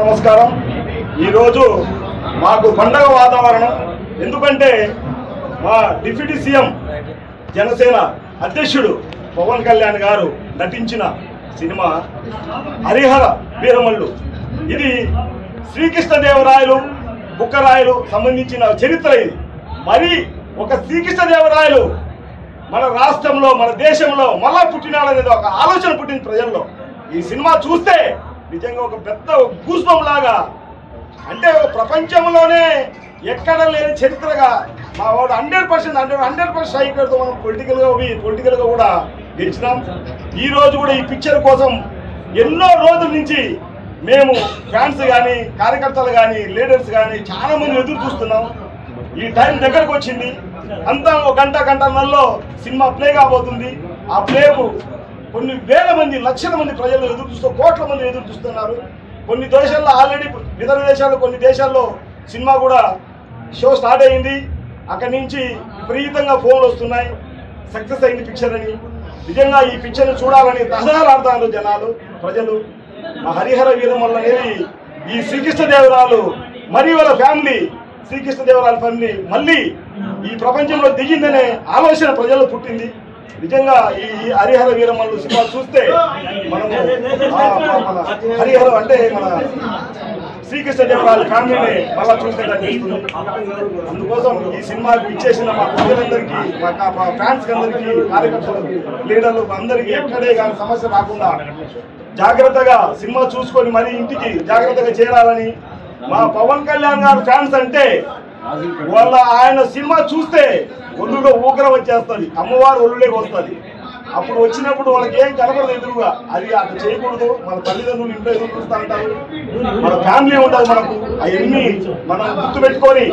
నమస్కారం. ఈరోజు మాకు పండగ వాతావరణం. ఎందుకంటే మా డిప్యూటీ సీఎం జనసేన అధ్యక్షుడు పవన్ కళ్యాణ్ గారు నటించిన సినిమా హరిహర వీరమల్లు. ఇది శ్రీకృష్ణదేవరాయలు బుక్కరాయలు సంబంధించిన చరిత్ర. ఇది మరి ఒక శ్రీకృష్ణదేవరాయలు మన రాష్ట్రంలో మన దేశంలో మళ్ళా పుట్టినాడనేది ఒక ఆలోచన పుట్టింది ప్రజల్లో. ఈ సినిమా చూస్తే నిజంగా ఒక పెద్ద గూస్బంప్ లాగా, అంటే ప్రపంచంలోనే ఎక్కడ లేని చరిత్రగా మా వాడు 100% సైకిల్తో మనం పొలిటికల్గా కూడా గెలిచినాం. ఈరోజు కూడా ఈ పిక్చర్ కోసం ఎన్నో రోజుల నుంచి మేము ఫ్యాన్స్ కానీ కార్యకర్తలు కానీ లీడర్స్ కానీ చాలా మంది ఎదురు చూస్తున్నాం. ఈ టైం దగ్గరకు వచ్చింది. అంతా ఒక గంటన్నరలో సినిమా ప్లే కాబోతుంది. ఆ ప్లేకు కొన్ని వేల మంది లక్షల మంది ప్రజలు ఎదురు చూస్తూ కోట్ల మంది ఎదురు చూస్తున్నారు. కొన్ని దేశాల్లో ఆల్రెడీ ఇతర దేశాల్లో కొన్ని దేశాల్లో సినిమా కూడా షో స్టార్ట్ అయింది. అక్కడి నుంచి విపరీతంగా ఫోన్లు వస్తున్నాయి, సక్సెస్ అయింది పిక్చర్ అని. నిజంగా ఈ పిక్చర్ని చూడాలని తహలాడుతున్నారు జనాలు ప్రజలు. మా హరిహర వీరమల్లు అనేది ఈ శ్రీకృష్ణదేవరాయలు మరి వాళ్ళ ఫ్యామిలీ శ్రీకృష్ణదేవరాయల ఫ్యామిలీ మళ్ళీ ఈ ప్రపంచంలో దిగిందనే ఆలోచన ప్రజలు పుట్టింది. నిజంగా ఈ హరిహర వీరమల్లు సినిమా చూస్తే మనము మన హరిహర అంటే మన శ్రీకృష్ణదేవరాయల ఫ్యామిలీని మళ్ళా చూసేటట్టు. అందుకోసం ఈ సినిమాకి ఇచ్చేసిన మా ప్రజలందరికీ, మా ఫ్యాన్స్ అందరికీ, కార్యకర్తలకు, లీడర్లకు అందరికీ ఎక్కడే కానీ సమస్య రాకుండా జాగ్రత్తగా సినిమా చూసుకొని మరి ఇంటికి జాగ్రత్తగా చేరాలని. మా పవన్ కళ్యాణ్ గారు ఫ్యాన్స్ అంటే ఆయన సినిమా చూస్తే ఒళ్ళుగా ఊకరం వచ్చేస్తుంది, అమ్మవారు ఒళ్ళులోకి వస్తుంది. అప్పుడు వచ్చినప్పుడు వాళ్ళకి ఏం కనపడదు ఎదురుగా. అది అట్లా చేయకూడదు. మన తల్లిదండ్రులు ఇంట్లో ఎదురు చూస్తూ ఉంటారు, మన ఫ్యామిలీ ఉంటుంది మనకు. అవన్నీ మనం గుర్తుపెట్టుకొని